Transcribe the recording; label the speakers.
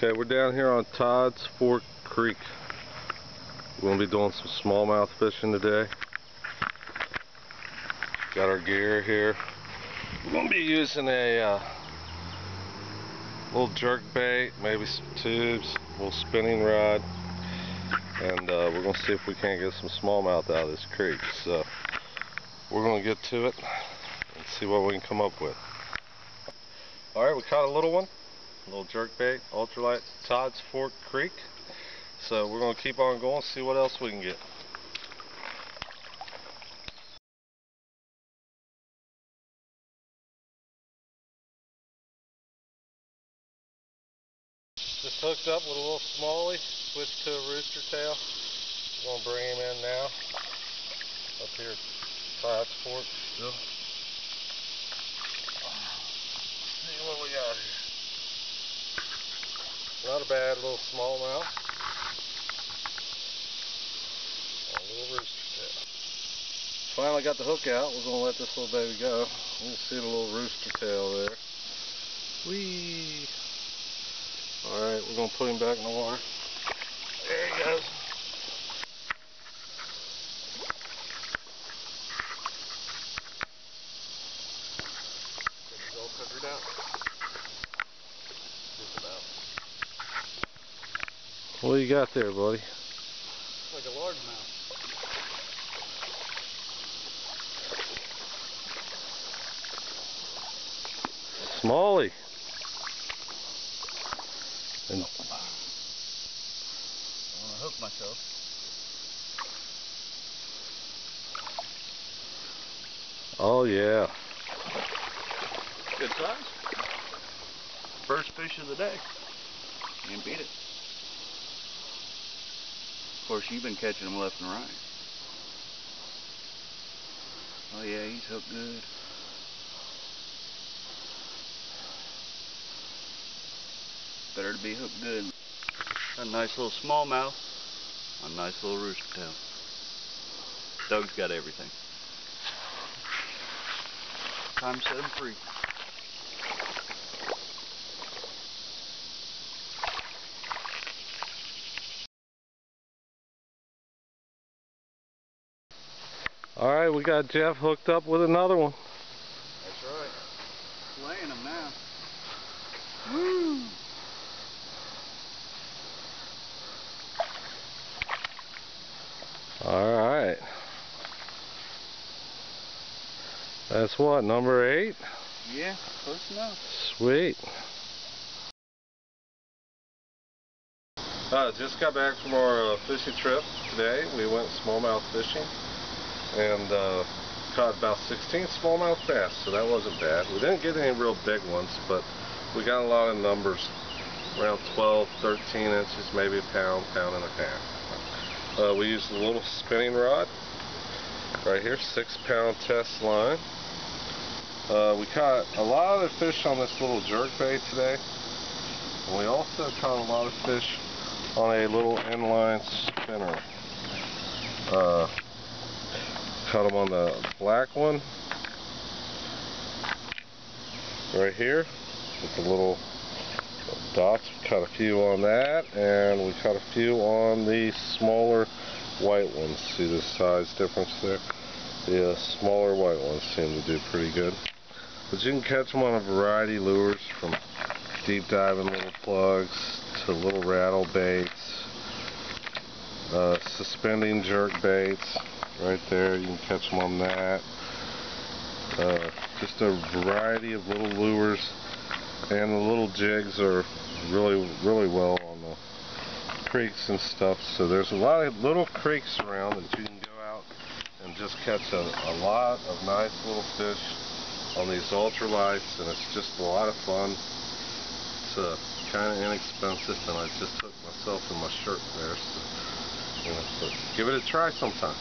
Speaker 1: Okay, we're down here on Todd's Fork Creek. We're going to be doing some smallmouth fishing today. Got our gear here. We're going to be using a little jerk bait, maybe some tubes, a little spinning rod, and we're going to see if we can't get some smallmouth out of this creek. So we're going to get to it and see what we can come up with. Alright, we caught a little one. A little jerk bait, ultralight, Todd's Fork Creek. So we're going to keep on going, see what else we can get. Just hooked up with a little smallie, switched to a rooster tail. We're going to bring him in now. Up here at Todd's Fork still. See what we got here. Not a bad little smallmouth. A little rooster tail. Finally got the hook out. We're going to let this little baby go. You can see the little rooster tail there. Whee! Alright, we're going to put him back in the water. There he goes. Get the gold covered out. Just about. What do you got there, buddy?
Speaker 2: Like a largemouth.
Speaker 1: Smallie. And
Speaker 2: I want to hook myself.
Speaker 1: oh yeah.
Speaker 2: Good size. First fish of the day. Can't beat it. Of course, you've been catching them left and right. Oh yeah, he's hooked good. Better to be hooked good. A nice little smallmouth, a nice little rooster tail. Doug's got everything. Time to set him free.
Speaker 1: Alright, we got Jeff hooked up with another one.
Speaker 2: That's right. Slaying him now. Woo!
Speaker 1: Alright. That's what, number 8?
Speaker 2: Yeah, close enough.
Speaker 1: Sweet. Just got back from our fishing trip today. We went smallmouth fishing and caught about 16 smallmouth bass, so that wasn't bad. We didn't get any real big ones, but we got a lot of numbers, around 12, 13 inches, maybe a pound, pound and a half. We used a little spinning rod right here, 6-pound test line. We caught a lot of fish on this little jerk bait today, and we also caught a lot of fish on a little inline spinner. Caught them on the black one right here with the little dots. We caught a few on that, and we caught a few on the smaller white ones. See the size difference there? The smaller white ones seem to do pretty good. But you can catch them on a variety of lures, from deep diving little plugs to little rattle baits, suspending jerk baits. Right there, you can catch them on that. Just a variety of little lures, and the little jigs are really well on the creeks and stuff. So there's a lot of little creeks around that you can go out and just catch a lot of nice little fish on these ultralights, and it's just a lot of fun. It's kind of inexpensive, and I just hooked myself in my shirt there, so, but give it a try sometime.